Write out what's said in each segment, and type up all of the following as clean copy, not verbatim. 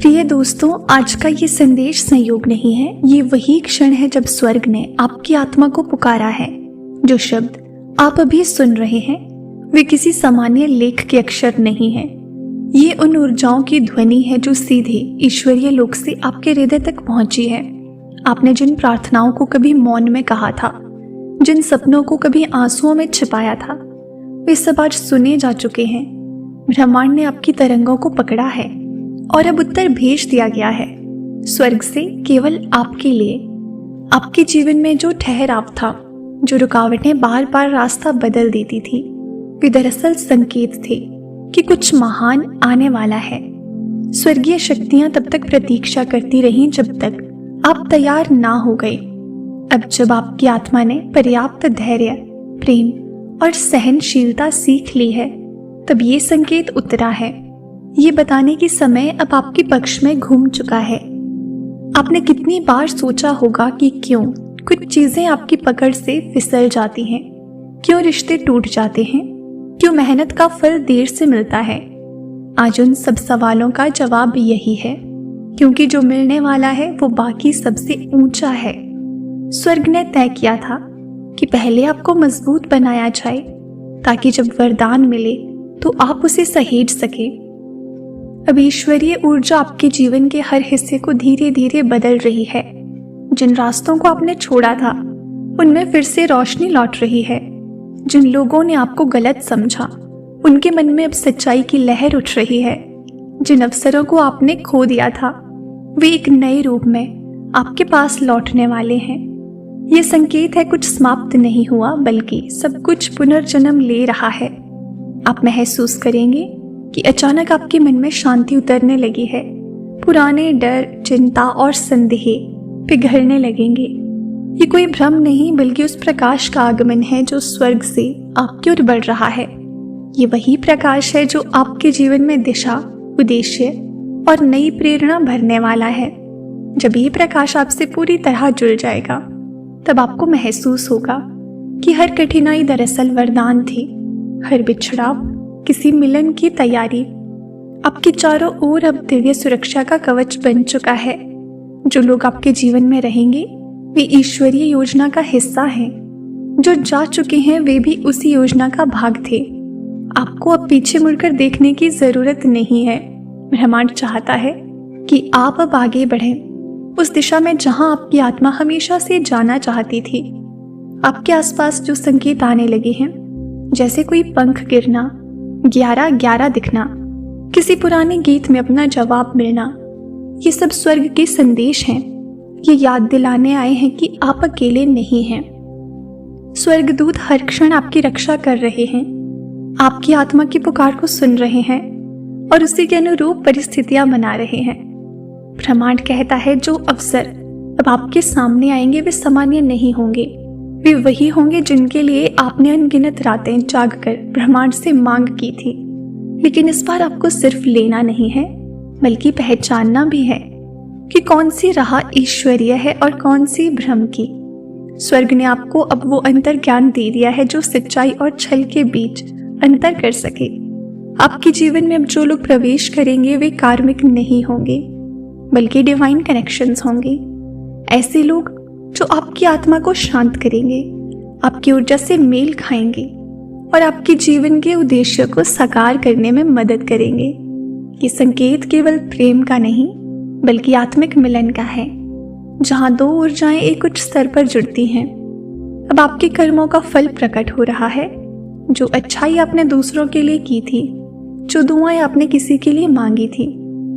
प्रिय दोस्तों, आज का ये संदेश संयोग नहीं है। ये वही क्षण है जब स्वर्ग ने आपकी आत्मा को पुकारा है। जो शब्द आप अभी सुन रहे हैं वे किसी सामान्य लेख के अक्षर नहीं है। ये उन ऊर्जाओं की ध्वनि है जो सीधे ईश्वरीय लोक से आपके हृदय तक पहुंची है। आपने जिन प्रार्थनाओं को कभी मौन में कहा था, जिन सपनों को कभी आंसुओं में छिपाया था, वे सब आज सुने जा चुके हैं। ब्रह्मांड ने आपकी तरंगों को पकड़ा है और अब उत्तर भेज दिया गया है स्वर्ग से, केवल आपके लिए। आपके जीवन में जो ठहराव था, जो रुकावटें बार बार रास्ता बदल देती थी, वे दरअसल संकेत थे कि कुछ महान आने वाला है। स्वर्गीय शक्तियां तब तक प्रतीक्षा करती रहीं जब तक आप तैयार ना हो गए। अब जब आपकी आत्मा ने पर्याप्त धैर्य, प्रेम और सहनशीलता सीख ली है, तब ये संकेत उतरा है। ये बताने की समय अब आपके पक्ष में घूम चुका है। आपने कितनी बार सोचा होगा कि क्यों कुछ चीजें आपकी पकड़ से फिसल जाती हैं, क्यों रिश्ते टूट जाते हैं, क्यों मेहनत का फल देर से मिलता है। आज उन सब सवालों का जवाब यही है, क्योंकि जो मिलने वाला है वो बाकी सबसे ऊंचा है। स्वर्ग ने तय किया था कि पहले आपको मजबूत बनाया जाए, ताकि जब वरदान मिले तो आप उसे सहेज सके। अब ईश्वरीय ऊर्जा आपके जीवन के हर हिस्से को धीरे धीरे बदल रही है। जिन रास्तों को आपने छोड़ा था, उनमें फिर से रोशनी लौट रही है। जिन लोगों ने आपको गलत समझा, उनके मन में अब सच्चाई की लहर उठ रही है। जिन अवसरों को आपने खो दिया था, वे एक नए रूप में आपके पास लौटने वाले हैं। ये संकेत है कुछ समाप्त नहीं हुआ, बल्कि सब कुछ पुनर्जन्म ले रहा है। आप महसूस करेंगे कि अचानक आपके मन में शांति उतरने लगी है। पुराने डर, चिंता और संदेह पिघलने लगेंगे। ये कोई भ्रम नहीं, बल्कि उस प्रकाश का आगमन है जो स्वर्ग से आपकी ओर बढ़ रहा है। ये वही प्रकाश है जो आपके जीवन में दिशा, उद्देश्य और नई प्रेरणा भरने वाला है। जब ये प्रकाश आपसे पूरी तरह जुड़ जाएगा, तब आपको महसूस होगा कि हर कठिनाई दरअसल वरदान थी, हर बिछड़ाव किसी मिलन की तैयारी। आपके चारों ओर अब दिव्य सुरक्षा का कवच बन चुका है। जो लोग आपके जीवन में रहेंगे वे ईश्वरीय योजना का हिस्सा हैं। जो जा चुके हैं वे भी उसी योजना का भाग थे। आपको अब पीछे मुड़कर देखने की जरूरत नहीं है। ब्रह्मांड चाहता है कि आप अब आगे बढ़ें, उस दिशा में जहां आपकी आत्मा हमेशा से जाना चाहती थी। आपके आसपास जो संकेत आने लगे हैं, जैसे कोई पंख गिरना, 11-11 दिखना, किसी पुराने गीत में अपना जवाब मिलना, ये सब स्वर्ग के संदेश हैं। ये याद दिलाने आए हैं कि आप अकेले नहीं हैं। स्वर्गदूत हर क्षण आपकी रक्षा कर रहे हैं, आपकी आत्मा की पुकार को सुन रहे हैं और उसी के अनुरूप परिस्थितियां बना रहे हैं। ब्रह्मांड कहता है जो अवसर अब आपके सामने आएंगे वे सामान्य नहीं होंगे। वे वही होंगे जिनके लिए आपने अनगिनत रातें जागकर ब्रह्मांड से मांग की थी। लेकिन इस बार आपको सिर्फ लेना नहीं है, बल्कि पहचानना भी है कि कौन सी राह ईश्वरीय है और कौन सी भ्रम की। स्वर्ग ने आपको अब वो अंतर ज्ञान दे दिया है जो सच्चाई और छल के बीच अंतर कर सके। आपके जीवन में अब जो लोग प्रवेश करेंगे वे कार्मिक नहीं होंगे, बल्कि डिवाइन कनेक्शंस होंगे। ऐसे लोग जो आपकी आत्मा को शांत करेंगे, आपकी ऊर्जा से मेल खाएंगे और आपके जीवन के उद्देश्य को साकार करने में मदद करेंगे। ये संकेत केवल प्रेम का नहीं, बल्कि आत्मिक मिलन का है, जहां दो ऊर्जाएं एक उच्च स्तर पर जुड़ती हैं। अब आपके कर्मों का फल प्रकट हो रहा है। जो अच्छाई आपने दूसरों के लिए की थी, जो दुआएं आपने किसी के लिए मांगी थी,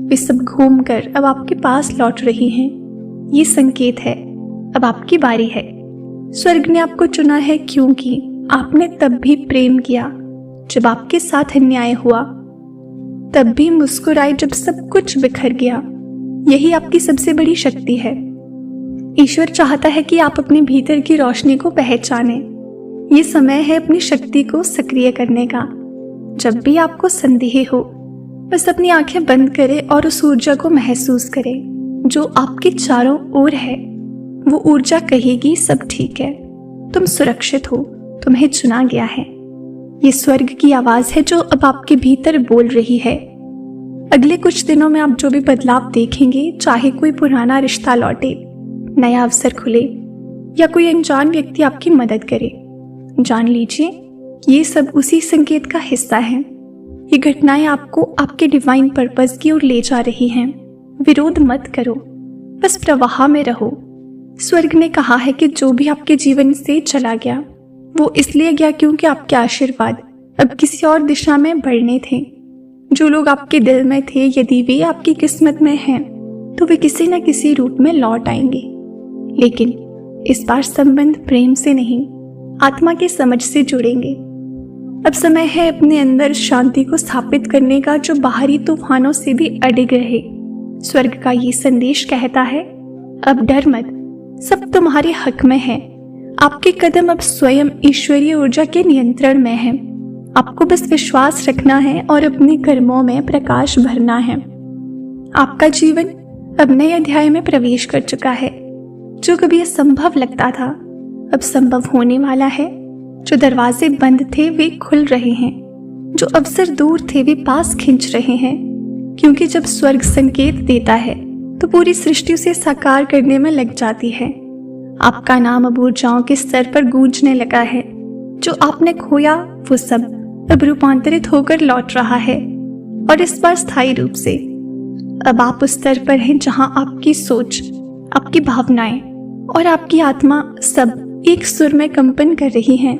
वे सब घूमकर अब आपके पास लौट रही हैं। ये संकेत है अब आपकी बारी है। स्वर्ग ने आपको चुना है क्योंकि आपने तब भी प्रेम किया जब आपके साथ अन्याय हुआ, तब भी मुस्कुराए जब सब कुछ बिखर गया। यही आपकी सबसे बड़ी शक्ति है। ईश्वर चाहता है कि आप अपने भीतर की रोशनी को पहचानें। ये समय है अपनी शक्ति को सक्रिय करने का। जब भी आपको संदेह हो, बस अपनी आंखें बंद करें और उस ऊर्जा को महसूस करें जो आपके चारों ओर है। वो ऊर्जा कहेगी सब ठीक है, तुम सुरक्षित हो, तुम्हें चुना गया है। ये स्वर्ग की आवाज है जो अब आपके भीतर बोल रही है। अगले कुछ दिनों में आप जो भी बदलाव देखेंगे, चाहे कोई पुराना रिश्ता लौटे, नया अवसर खुले या कोई अनजान व्यक्ति आपकी मदद करे, जान लीजिए ये सब उसी संकेत का हिस्सा है। ये घटनाएं आपको आपके डिवाइन पर्पस की ओर ले जा रही हैं। विरोध मत करो, बस प्रवाह में रहो। स्वर्ग ने कहा है कि जो भी आपके जीवन से चला गया वो इसलिए गया क्योंकि आपके आशीर्वाद अब किसी और दिशा में बढ़ने थे। जो लोग आपके दिल में थे, यदि वे आपकी किस्मत में हैं तो वे किसी न किसी रूप में लौट आएंगे, लेकिन इस बार संबंध प्रेम से नहीं, आत्मा की समझ से जुड़ेंगे। अब समय है अपने अंदर शांति को स्थापित करने का, जो बाहरी तूफानों से भी अडिग रहे। स्वर्ग का ये संदेश कहता है, अब डर मत, सब तुम्हारे हक में है। आपके कदम अब स्वयं ईश्वरीय ऊर्जा के नियंत्रण में हैं। आपको बस विश्वास रखना है और अपने कर्मों में प्रकाश भरना है। आपका जीवन अब नए अध्याय में प्रवेश कर चुका है। जो कभी असंभव लगता था अब संभव होने वाला है। जो दरवाजे बंद थे वे खुल रहे हैं, जो अवसर दूर थे वे पास खींच रहे हैं, क्योंकि जब स्वर्ग संकेत देता है तो पूरी सृष्टि उसे साकार करने में लग जाती है। आपका नाम अब ऊर्जाओं के स्तर पर गूंजने लगा है। जो आपने खोया वो सब अब रूपांतरित होकर लौट रहा है, और इस बार स्थायी रूप से। अब आप उस स्तर पर हैं जहां आपकी सोच, आपकी भावनाएं और आपकी आत्मा सब एक सुर में कंपन कर रही हैं।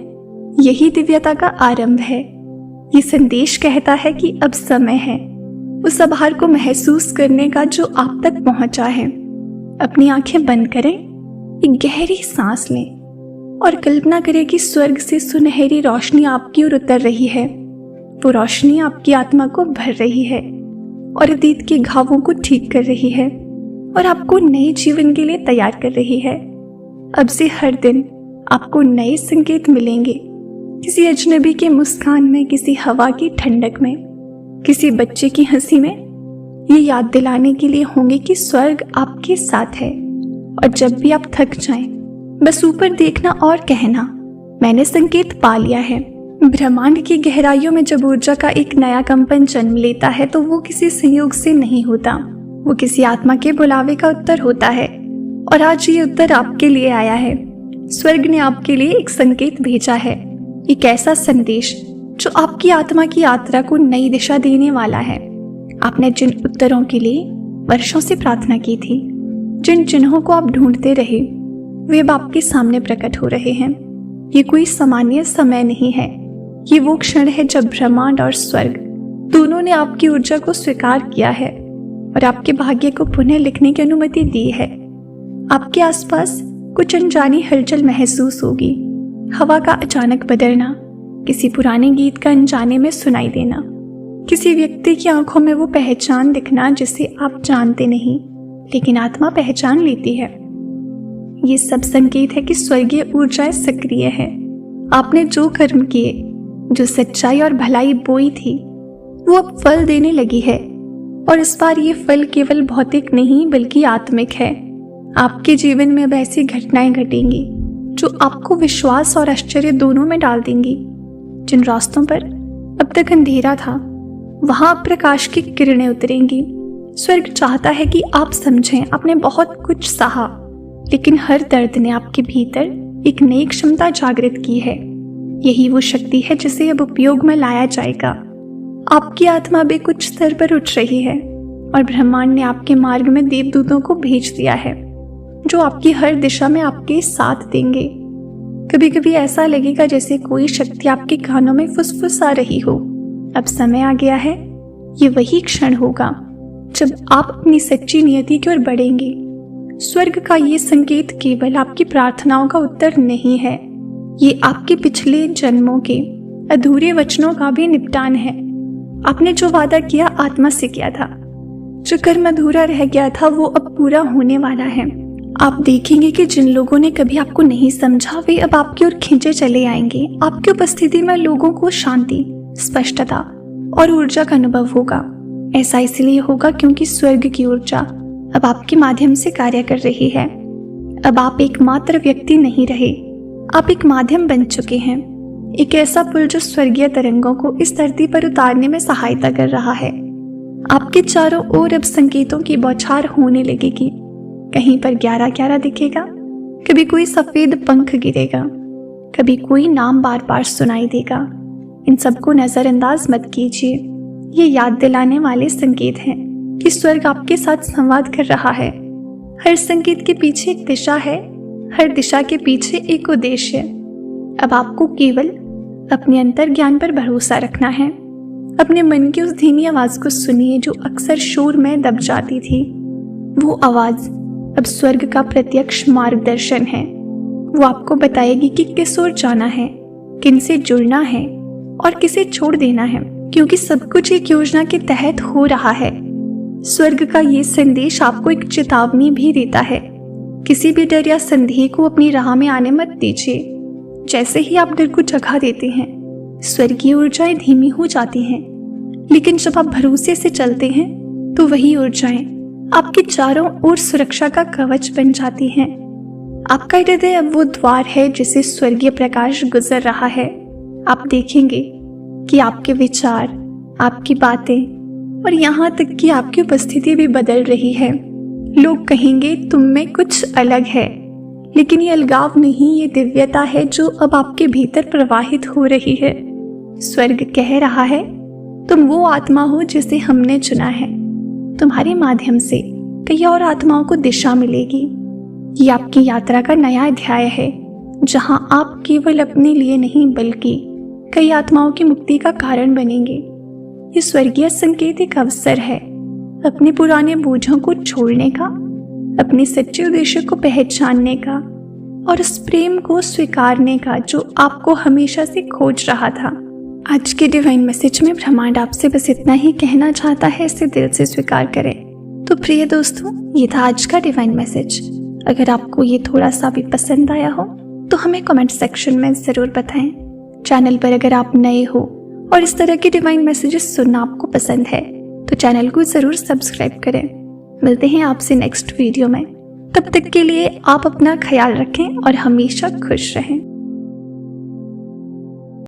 यही दिव्यता का आरंभ है। ये संदेश कहता है कि अब समय है उस आभार को महसूस करने का जो आप तक पहुंचा है। अपनी आंखें बंद करें, एक गहरी सांस लें और कल्पना करें कि स्वर्ग से सुनहरी रोशनी आपकी ओर उतर रही है। वो रोशनी आपकी आत्मा को भर रही है और अतीत के घावों को ठीक कर रही है और आपको नए जीवन के लिए तैयार कर रही है। अब से हर दिन आपको नए संकेत मिलेंगे, किसी अजनबी के मुस्कान में, किसी हवा की ठंडक में, किसी बच्चे की हंसी में। ये याद दिलाने के लिए होंगे कि स्वर्ग आपके साथ है। और जब भी आप थक जाएं, बस ऊपर देखना और कहना, मैंने संकेत पा लिया है। ब्रह्मांड की गहराइयों में जब ऊर्जा का एक नया कंपन जन्म लेता है तो वो किसी संयोग से नहीं होता, वो किसी आत्मा के बुलावे का उत्तर होता है। और आज ये उत्तर आपके लिए आया है। स्वर्ग ने आपके लिए एक संकेत भेजा है, एक ऐसा संदेश जो आपकी आत्मा की यात्रा को नई दिशा देने वाला है। आपने जिन उत्तरों के लिए वर्षों से प्रार्थना की थी, जिन चिन्हों को आप ढूंढते रहे, वे अब आपके सामने प्रकट हो रहे हैं। ये कोई सामान्य समय नहीं है, ये वो क्षण है जब ब्रह्मांड और स्वर्ग दोनों ने आपकी ऊर्जा को स्वीकार किया है और आपके भाग्य को पुनः लिखने की अनुमति दी है। आपके आसपास कुछ अनजानी हलचल महसूस होगी, हवा का अचानक बदलना, किसी पुराने गीत का अनजाने में सुनाई देना, किसी व्यक्ति की आंखों में वो पहचान दिखना जिसे आप जानते नहीं लेकिन आत्मा पहचान लेती है। ये सब संकेत है कि स्वर्गीय ऊर्जाएं सक्रिय है। आपने जो कर्म किए, जो सच्चाई और भलाई बोई थी, वो अब फल देने लगी है। और इस बार ये फल केवल भौतिक नहीं बल्कि आत्मिक है। आपके जीवन में अब ऐसी घटनाएं घटेंगी जो आपको विश्वास और आश्चर्य दोनों में डाल देंगी। जिन रास्तों पर अब तक अंधेरा था वहां प्रकाश की किरणें उतरेंगी। स्वर्ग चाहता है कि आप समझें, आपने बहुत कुछ सहा, लेकिन हर दर्द ने आपके भीतर एक नई क्षमता जागृत की है। यही वो शक्ति है जिसे अब उपयोग में लाया जाएगा। आपकी आत्मा भी कुछ स्तर पर उठ रही है और ब्रह्मांड ने आपके मार्ग में देवदूतों को भेज दिया है जो आपकी हर दिशा में आपके साथ देंगे। कभी कभी ऐसा लगेगा जैसे कोई शक्ति आपके कानों में फुसफुसा रही हो। अब समय आ गया है, ये वही क्षण होगा जब आप अपनी सच्ची नियति की ओर बढ़ेंगे। स्वर्ग का ये संकेत केवल आपकी प्रार्थनाओं का उत्तर नहीं है, ये आपके पिछले जन्मों के अधूरे वचनों का भी निपटान है। आपने जो वादा किया आत्मा से किया था, जो कर्म अधूरा रह गया था वो अब पूरा होने वाला है। आप देखेंगे कि जिन लोगों ने कभी आपको नहीं समझा वे अब आपकी ओर खींचे चले आएंगे। आपकी उपस्थिति में लोगों को शांति, स्पष्टता और ऊर्जा का अनुभव होगा। ऐसा इसलिए होगा क्योंकि स्वर्ग की ऊर्जा अब आपके माध्यम से कार्य कर रही है। अब आप एकमात्र व्यक्ति नहीं रहे, आप एक माध्यम बन चुके हैं, एक ऐसा पुल जो स्वर्गीय तरंगों को इस धरती पर उतारने में सहायता कर रहा है। आपके चारों ओर अब संकेतों की बौछार होने लगेगी। कहीं पर 11-11 दिखेगा, कभी कोई सफेद पंख गिरेगा, कभी कोई नाम बार बार सुनाई देगा। इन सबको नजरअंदाज मत कीजिए। ये याद दिलाने वाले संकेत हैं कि स्वर्ग आपके साथ संवाद कर रहा है। हर संकेत के पीछे एक दिशा है, हर दिशा के पीछे एक उद्देश्य है। अब आपको केवल अपने अंतर ज्ञान पर भरोसा रखना है। अपने मन की उस धीमी आवाज को सुनिए जो अक्सर शोर में दब जाती थी। वो आवाज अब स्वर्ग का प्रत्यक्ष मार्गदर्शन है। वो आपको बताएगी कि किस ओर जाना है, किन से जुड़ना है और किसे छोड़ देना है, क्योंकि सब कुछ एक योजना के तहत हो रहा है। स्वर्ग का ये संदेश आपको एक चेतावनी भी देता है। किसी भी डर या संदेह को अपनी राह में आने मत दीजिए। जैसे ही आप डर को जगह देते हैं, स्वर्गीय ऊर्जाएं धीमी हो जाती हैं, लेकिन जब आप भरोसे से चलते हैं तो वही ऊर्जाएं आपके चारों ओर सुरक्षा का कवच बन जाती हैं। आपका हृदय अब वो द्वार है जिसे स्वर्गीय प्रकाश गुजर रहा है। आप देखेंगे कि आपके विचार, आपकी बातें और यहाँ तक कि आपकी उपस्थिति भी बदल रही है। लोग कहेंगे तुम में कुछ अलग है, लेकिन ये अलगाव नहीं, ये दिव्यता है जो अब आपके भीतर प्रवाहित हो रही है। स्वर्ग कह रहा है तुम वो आत्मा हो जिसे हमने चुना है। तुम्हारे माध्यम से कई और आत्माओं को दिशा मिलेगी। ये आपकी यात्रा का नया अध्याय है, जहां आप केवल अपने लिए नहीं बल्कि कई आत्माओं की मुक्ति का कारण बनेंगे। ये स्वर्गीय संकेत एक अवसर है अपने पुराने बोझों को छोड़ने का, अपने सच्चे उद्देश्य को पहचानने का और उस प्रेम को स्वीकारने का जो आपको हमेशा से खोज रहा था। आज के डिवाइन मैसेज में ब्रह्मांड आपसे बस इतना ही कहना चाहता है, इसे दिल से स्वीकार करें। तो प्रिय दोस्तों, ये था आज का डिवाइन मैसेज। अगर आपको ये थोड़ा सा भी पसंद आया हो तो हमें कमेंट सेक्शन में ज़रूर बताएं। चैनल पर अगर आप नए हो और इस तरह के डिवाइन मैसेजेस सुनना आपको पसंद है तो चैनल को ज़रूर सब्सक्राइब करें। मिलते हैं आपसे नेक्स्ट वीडियो में। तब तक के लिए आप अपना ख्याल रखें और हमेशा खुश रहें।